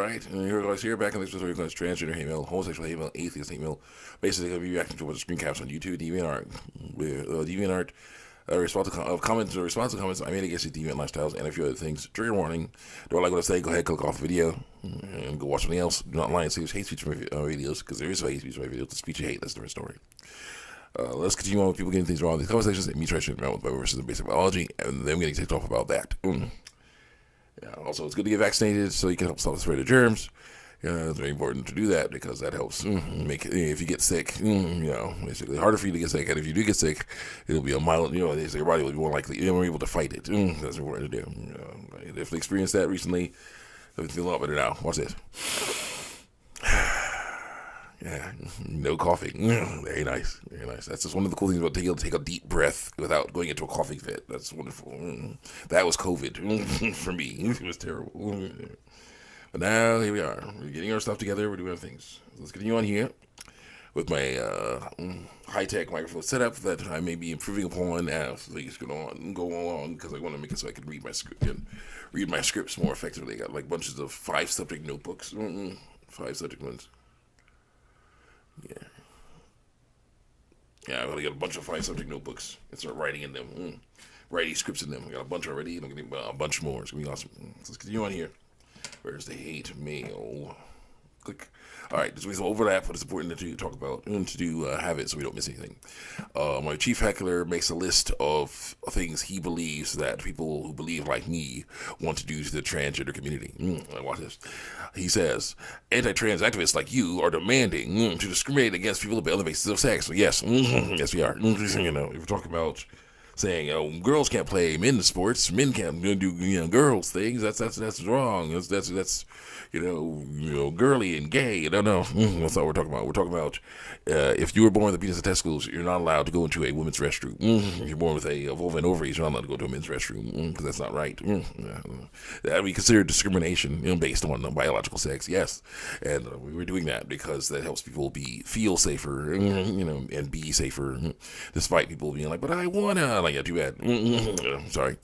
right. And here back in this episode, we're going to transgender hate mail, homosexual hate mail, atheist hate mail. Basically, going to be reacting to what the screen caps on YouTube, DeviantArt. DeviantArt, comments or response to comments I made against the deviant lifestyles and a few other things. Trigger warning. Don't like what I say? Go ahead, click off the video and go watch something else. Do not lie and say there's hate speech from my videos, because there is hate speech from my videos. The speech you hate, that's a different story. Let's continue on with people getting things wrong in these conversations and me trying to shut them out with my versus in basic biology, and then I'm getting ticked off about that. Yeah, also, it's good to get vaccinated so you can help stop the spread of germs. It's very important to do that because that helps make if you get sick, basically harder for you to get sick. And if you do get sick, it'll be a mild, they say your body will be more likely, you're more able to fight it. That's important to do. If they experienced that recently, they feel a lot better now. Watch this. Yeah, no coughing. Very nice, very nice. That's just one of the cool things about take a deep breath without going into a coughing fit. That's wonderful. That was COVID for me. It was terrible. But now here we are. We're getting our stuff together. We're doing other things. Let's continue on here with my high-tech microphone setup that I may be improving upon as things go along, because I want to make it so I can read my script and read my scripts more effectively. I got like bunches of 5 subject notebooks, 5 subject ones. Yeah, I've got a bunch of 5 subject notebooks and start writing in them, writing scripts in them. I got a bunch already, and I'm getting a bunch more. It's gonna be awesome. So let's continue on here. Where's the hate mail? Click. All right, there's some overlap, but it's important to talk about and to have it so we don't miss anything. My chief heckler makes a list of things he believes that people who believe like me want to do to the transgender community. Watch this. He says, anti-trans activists like you are demanding to discriminate against people on the basis of sex. So yes, yes we are. If we're talking about saying girls can't play men's sports, men can't do girls things. That's wrong. That's girly and gay. No, that's not what we're talking about. We're talking about if you were born with a penis and testicles, you're not allowed to go into a women's restroom. If you're born with a vulva and ovaries, you're not allowed to go to a men's restroom because that's not right. That would be considered discrimination based on biological sex. Yes, and we were doing that because that helps people feel safer, and be safer, despite people being like, but I wanna. Like, yeah, too bad. Sorry.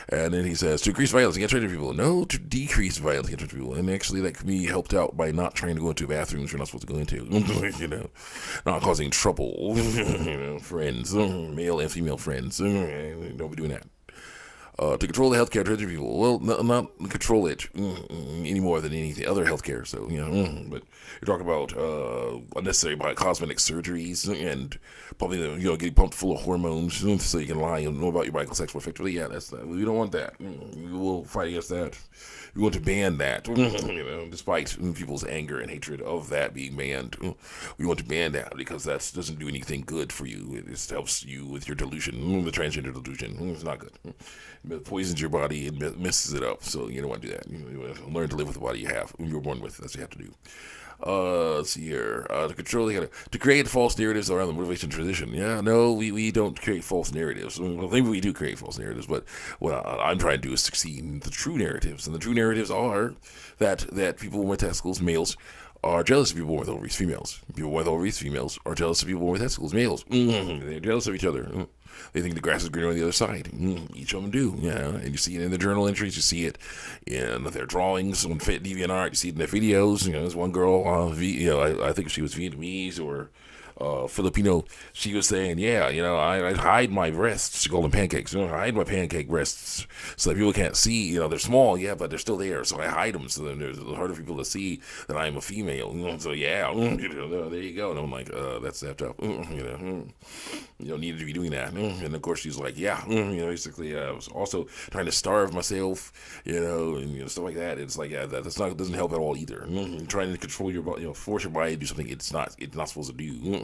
And then he says, to increase violence against transgender people. No, to decrease violence against transgender people. And actually, that can be helped out by not trying to go into bathrooms you're not supposed to go into. Not causing trouble. Friends, male and female friends. Don't be doing that. To control the healthcare of transgender people. Well, not control it any more than any other healthcare. So, but you're talking about unnecessary cosmetic surgeries and pumping them, getting pumped full of hormones so you can lie and know about your biological sex more effectively. Yeah, we don't want that. We will fight against that. We want to ban that, despite people's anger and hatred of that being banned. We want to ban that because that doesn't do anything good for you. It just helps you with your delusion, the transgender delusion. It's not good. It poisons your body and messes it up, so you don't want to do that. You learn to live with the body you have, you were born with. That's what you have to do. Let's see here. To create false narratives around the motivation transition. Yeah, no, we don't create false narratives. Well, maybe we do create false narratives, but what I'm trying to do is succeed in the true narratives. And the true narratives are that people with testicles, males, are jealous of people with ovaries, females. People with ovaries, females, are jealous of people with testicles, males. They're jealous of each other. They think the grass is greener on the other side. Each of them do, and you see it in their journal entries. You see it in their drawings on DeviantArt. You see it in their videos. There's one girl, I think she was Vietnamese or Filipino. She was saying, I hide my breasts. She called them pancakes. I hide my pancake breasts so that people can't see. They're small, but they're still there. So I hide them so then there's harder for people to see that I'm a female. So there you go. And I'm like, that's effed up. You don't need to be doing that. And of course she's like, basically I was also trying to starve myself, and stuff like that. It's like, doesn't help at all either. Trying to control your body, force your body to do something it's not supposed to do.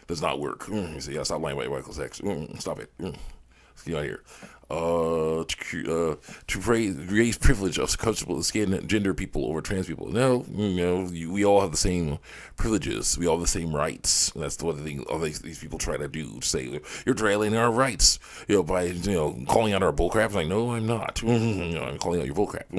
Does not work. So stop lying about your biological sex. Stop it. Let's get out of here. To raise privilege of comfortable skin gender people over trans people. No, we all have the same privileges. We all have the same rights. And that's the one thing all these people try to do. To say you're trailing our rights, by calling out our bullcrap. Like, no, I'm not. I'm calling out your bullcrap.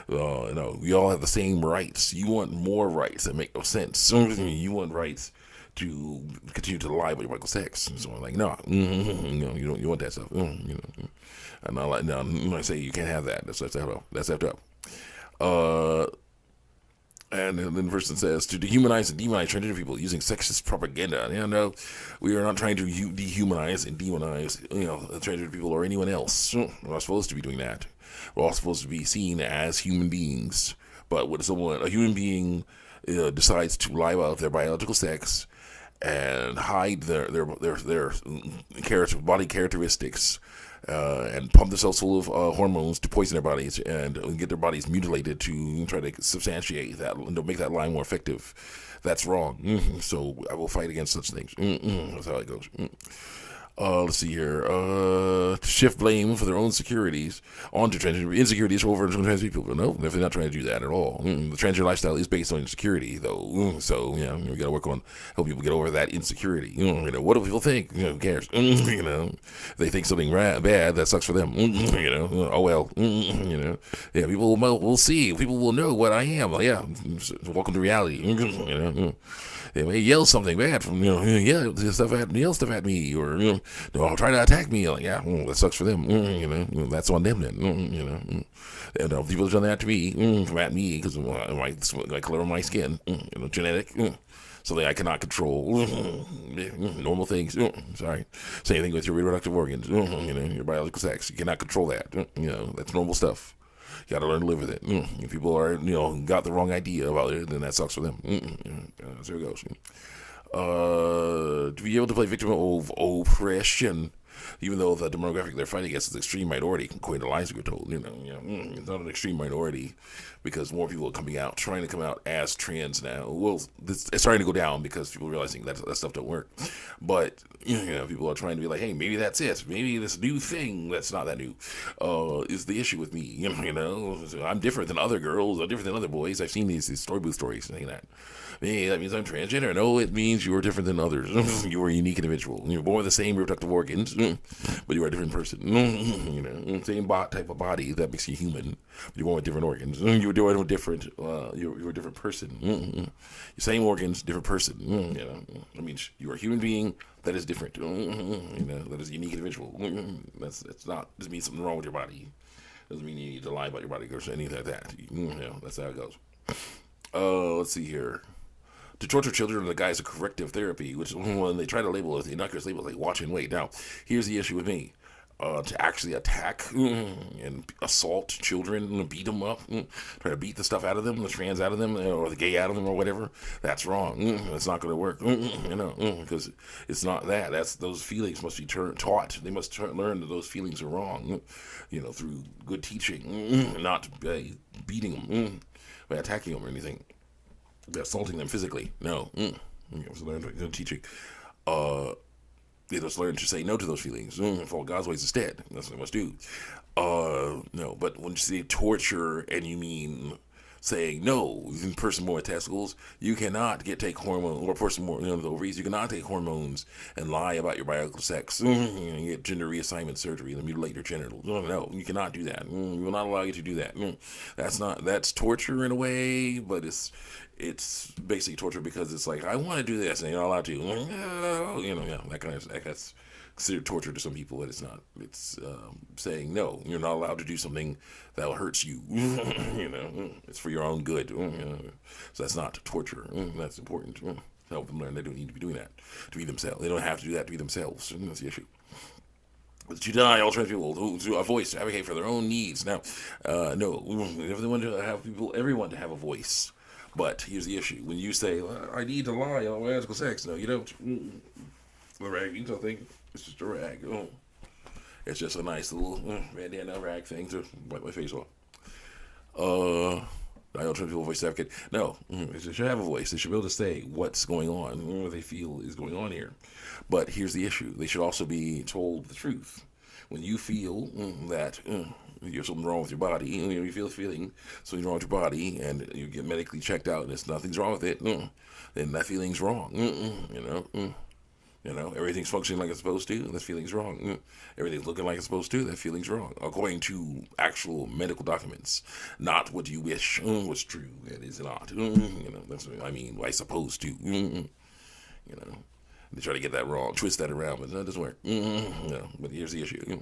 No, we all have the same rights. You want more rights that make no sense. You want rights to continue to lie about your biological sex. So I'm like, no, you want that stuff. And I like, no, I say you can't have that. That's effed up. And then the person says to dehumanize and demonize transgender people using sexist propaganda. No, we are not trying to dehumanize and demonize, transgender people or anyone else. We're not supposed to be doing that. We're all supposed to be seen as human beings. But when a human being decides to lie about their biological sex and hide their body characteristics, and pump themselves full of hormones to poison their bodies and get their bodies mutilated to try to substantiate that and to make that lie more effective. That's wrong. So I will fight against such things. That's how it goes. Let's see here. To shift blame for their own insecurities onto transgender insecurities over trans people. No, they're not trying to do that at all. The transgender lifestyle is based on insecurity, though. So we got to work on help people get over that insecurity. What do people think? Who cares? They think something bad that sucks for them. Oh well. Yeah, people will see. People will know what I am. Welcome to reality. They may yell something bad from yell stuff at me, or try to attack me. That sucks for them. That's on them then. And people have done that to me, come at me because of my color of my skin, genetic. Something I cannot control. Normal things. Sorry. Same thing with your reproductive organs. Your biological sex. You cannot control that. That's normal stuff. You gotta learn to live with it. If people are, got the wrong idea about it, then that sucks for them. So it goes. To be able to play victim of oppression, even though the demographic they're fighting against is extreme minority, according to lies we're told. It's not an extreme minority because more people are trying to come out as trans now. Well, it's starting to go down because people are realizing that stuff don't work. But people are trying to be like, hey, maybe that's it. Maybe this new thing that's not that new is the issue with me. I'm different than other girls. I'm different than other boys. I've seen these story booth stories saying that. Hey, that means I'm transgender. No, it means you are different than others. You are a unique individual. You're born with the same reproductive organs, but you are a different person. Same type of body that makes you human. But you're born with different organs. You're doing a different. You're a different person. Same organs, different person. That means you're a human being that is different. That is a unique individual. That's not doesn't mean something wrong with your body. Doesn't mean you need to lie about your body or anything like that. That's how it goes. Let's see here. To torture children in the guise of corrective therapy, which when they try to label it, the innocuous label like watch and wait. Now, here's the issue with me. To actually attack and assault children, beat them up, try to beat the stuff out of them, the trans out of them, or the gay out of them, or whatever. That's wrong. It's not going to work. Because it's not that. Those feelings must be taught. They must learn that those feelings are wrong. Through good teaching, not by beating them, by attacking them or anything, by assaulting them physically. No. So learn good teaching. They just learn to say no to those feelings. Follow God's ways instead. That's what they must do. No, but when you say torture and you mean saying no, person born with testicles, you cannot take hormones, or person born with ovaries, you cannot take hormones and lie about your biological sex. You get gender reassignment surgery and mutilate your genitals. No, you cannot do that. We will not allow you to do that. That's torture in a way, but it's basically torture because it's like, I want to do this and you're not allowed to. That kind of stuff. That's considered torture to some people, but it's not. It's saying no, you're not allowed to do something that hurts you. It's for your own good. So that's not torture. That's important. Help them learn they don't need to be doing that to be themselves. They don't have to do that to be themselves. That's the issue. To deny all trans people to a voice to advocate for their own needs. Now, no, they want to have everyone to have a voice. But here's the issue: when you say, "I need to lie about my biological sex," no, you don't. The ragging thing. It's just a rag. It's just a nice little bandana rag thing to wipe my face off. I don't try to voice advocate. No, they should have a voice. They should be able to say what's going on, what they feel is going on here. But here's the issue: they should also be told the truth. When you feel that there's something wrong with your body, you feel feeling something wrong with your body, and you get medically checked out, and there's nothing's wrong with it, then that feeling's wrong. Everything's functioning like it's supposed to, that feeling's wrong. Everything's looking like it's supposed to, that feeling's wrong. According to actual medical documents, not what you wish was true, it is not. That's what I mean, by supposed to. They try to get that wrong, twist that around, but that doesn't work. But here's the issue.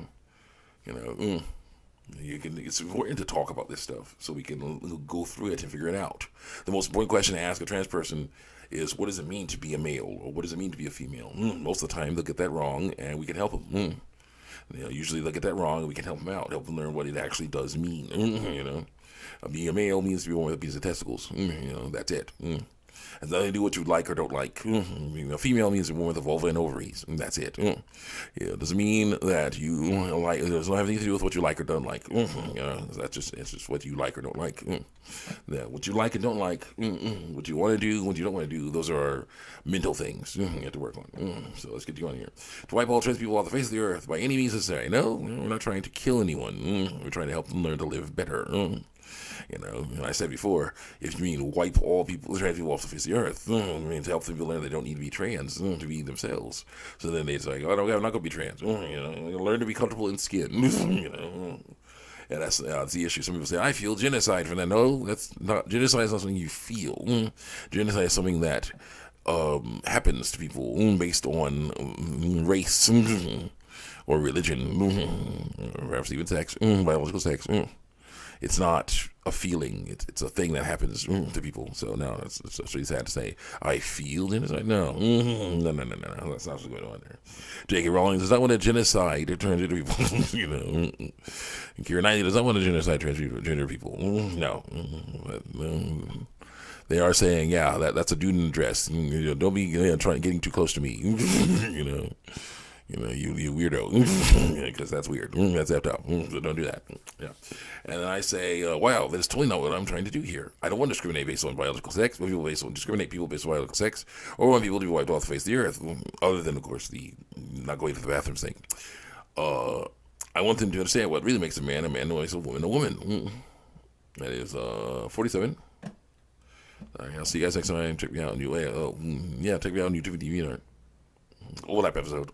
It's important to talk about this stuff so we can go through it and figure it out. The most important question to ask a trans person is, what does it mean to be a male, or what does it mean to be a female? Most of the time they'll get that wrong, and we can help them. Usually they'll get that wrong, and we can help them out, help them learn what it actually does mean. Being a male means to be born with a piece of testicles. That's it. Has nothing to do with what you like or don't like. Female means a woman with a vulva and ovaries. And that's it. It doesn't mean that you like. It doesn't have anything to do with what you like or don't like. It's just what you like or don't like. What you like and don't like, what you want to do, what you don't want to do, those are mental things you have to work on. So let's get going here. To wipe all trans people off the face of the earth by any means necessary. No, we're not trying to kill anyone. We're trying to help them learn to live better. I said before, if you mean wipe all people, trans people off the face of the earth, it means help people learn they don't need to be trans to be themselves. So then they say, oh, no, I'm not going to be trans. Learn to be comfortable in skin. And that's the issue. Some people say, I feel genocide for that. No, that's not. Genocide is not something you feel. Genocide is something that happens to people based on race or religion, or perhaps even sex, biological sex. It's not a feeling. It's a thing that happens to people. So no, it's really sad to say. I feel genocide. No, no. That's not what's going on there. J.K. Rowling does not want to genocide transgender people. Keira Knightley does not want to genocide transgender people. No. They are saying, yeah, that's a dude in a dress. Don't be getting too close to me. You weirdo, because that's weird. That's effed up. So don't do that. Yeah. And then I say, wow, that's totally not what I'm trying to do here. I don't want to discriminate based on biological sex. Discriminate people based on biological sex, or want people to be wiped off the face of the earth. Other than, of course, the not going to the bathroom thing. I want them to understand what really makes a man, what makes a woman, a woman. That is 47. I'll see you guys next time. Check me out on check me out on YouTube TV. Overlap episode.